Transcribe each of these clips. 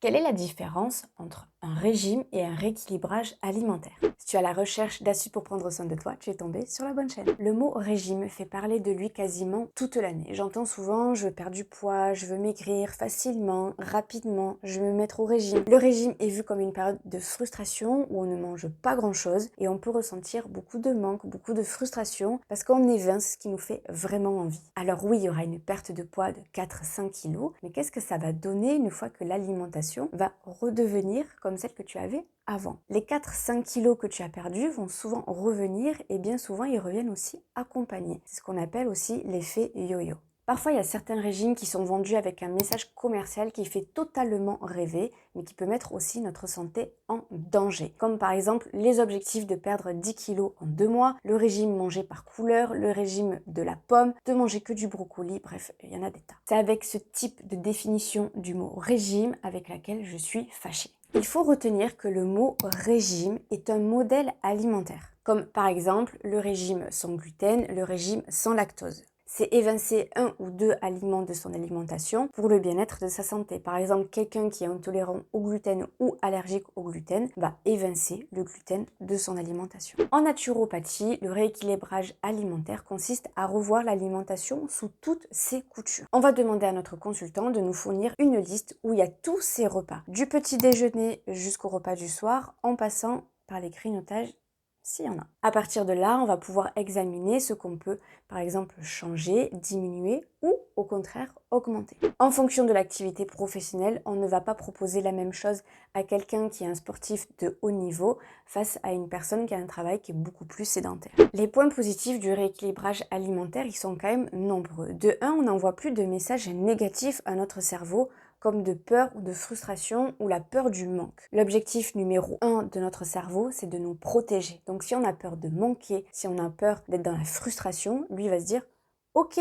Quelle est la différence entre un régime et un rééquilibrage alimentaire? Si tu es à la recherche d'astuces pour prendre soin de toi, tu es tombé sur la bonne chaîne. Le mot régime fait parler de lui quasiment toute l'année. J'entends souvent je veux perdre du poids, je veux maigrir facilement, rapidement, je veux me mettre au régime. Le régime est vu comme une période de frustration où on ne mange pas grand chose et on peut ressentir beaucoup de manque, beaucoup de frustration parce qu'on évince ce qui nous fait vraiment envie. Alors oui, il y aura une perte de poids de 4-5 kilos, mais qu'est-ce que ça va donner une fois que l'alimentation va redevenir comme celle que tu avais avant? Les 4-5 kilos que tu as perdus vont souvent revenir et bien souvent ils reviennent aussi accompagnés. C'est ce qu'on appelle aussi l'effet yo-yo. Parfois, il y a certains régimes qui sont vendus avec un message commercial qui fait totalement rêver, mais qui peut mettre aussi notre santé en danger. Comme par exemple les objectifs de perdre 10 kilos en 2 mois, le régime mangé par couleur, le régime de la pomme, de manger que du brocoli, bref, il y en a des tas. C'est avec ce type de définition du mot régime avec laquelle je suis fâchée. Il faut retenir que le mot régime est un modèle alimentaire, comme par exemple le régime sans gluten, le régime sans lactose. C'est évincer un ou deux aliments de son alimentation pour le bien-être de sa santé. Par exemple, quelqu'un qui est intolérant au gluten ou allergique au gluten va évincer le gluten de son alimentation. En naturopathie, le rééquilibrage alimentaire consiste à revoir l'alimentation sous toutes ses coutures. On va demander à notre consultant de nous fournir une liste où il y a tous ses repas, du petit déjeuner jusqu'au repas du soir, en passant par les grignotages s'il y en a. À partir de là, on va pouvoir examiner ce qu'on peut, par exemple, changer, diminuer ou, au contraire, augmenter. En fonction de l'activité professionnelle, on ne va pas proposer la même chose à quelqu'un qui est un sportif de haut niveau face à une personne qui a un travail qui est beaucoup plus sédentaire. Les points positifs du rééquilibrage alimentaire, ils sont quand même nombreux. De un, on n'envoie plus de messages négatifs à notre cerveau comme de peur ou de frustration ou la peur du manque. L'objectif numéro 1 de notre cerveau, c'est de nous protéger. Donc si on a peur de manquer, si on a peur d'être dans la frustration, lui va se dire « Ok,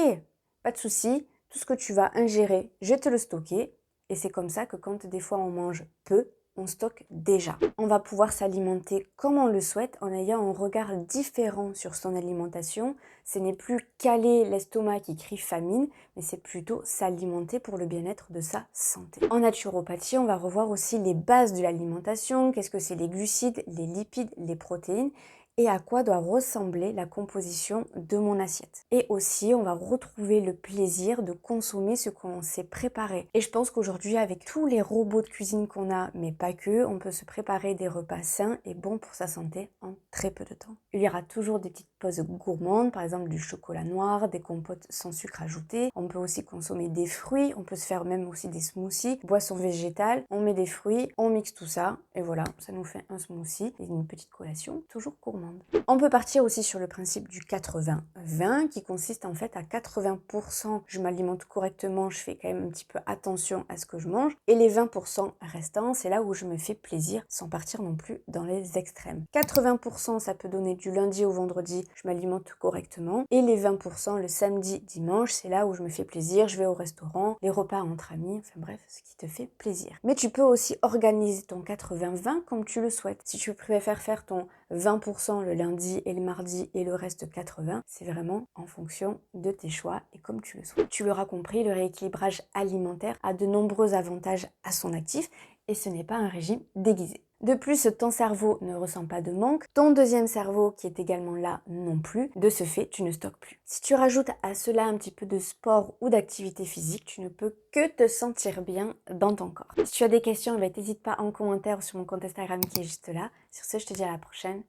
pas de souci, tout ce que tu vas ingérer, je vais te le stocker. » Et c'est comme ça que quand des fois on mange peu, on stocke déjà. On va pouvoir s'alimenter comme on le souhaite en ayant un regard différent sur son alimentation. Ce n'est plus caler l'estomac qui crie famine, mais c'est plutôt s'alimenter pour le bien-être de sa santé. En naturopathie, on va revoir aussi les bases de l'alimentation. Qu'est-ce que c'est les glucides, les lipides, les protéines et à quoi doit ressembler la composition de mon assiette. Et aussi, on va retrouver le plaisir de consommer ce qu'on s'est préparé. Et je pense qu'aujourd'hui, avec tous les robots de cuisine qu'on a, mais pas que, on peut se préparer des repas sains et bons pour sa santé en très peu de temps. Il y aura toujours des petites pauses gourmandes, par exemple du chocolat noir, des compotes sans sucre ajouté. On peut aussi consommer des fruits, on peut se faire même aussi des smoothies, boissons végétales. On met des fruits, on mixe tout ça, et voilà, ça nous fait un smoothie et une petite collation toujours gourmande. On peut partir aussi sur le principe du 80-20 qui consiste en fait à 80% je m'alimente correctement, je fais quand même un petit peu attention à ce que je mange et les 20% restants, c'est là où je me fais plaisir sans partir non plus dans les extrêmes. 80% ça peut donner du lundi au vendredi, je m'alimente correctement et les 20% le samedi, dimanche, c'est là où je me fais plaisir, je vais au restaurant, les repas entre amis, enfin bref, ce qui te fait plaisir. Mais tu peux aussi organiser ton 80-20 comme tu le souhaites. Si tu préfères faire ton 20% le lundi et le mardi et le reste 80, c'est vraiment en fonction de tes choix et comme tu le souhaites. Tu l'auras compris, le rééquilibrage alimentaire a de nombreux avantages à son actif et ce n'est pas un régime déguisé. De plus, ton cerveau ne ressent pas de manque, ton deuxième cerveau qui est également là non plus, de ce fait, tu ne stockes plus. Si tu rajoutes à cela un petit peu de sport ou d'activité physique, tu ne peux que te sentir bien dans ton corps. Si tu as des questions, n'hésite pas en commentaire ou sur mon compte Instagram qui est juste là. Sur ce, je te dis à la prochaine.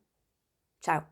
Ciao!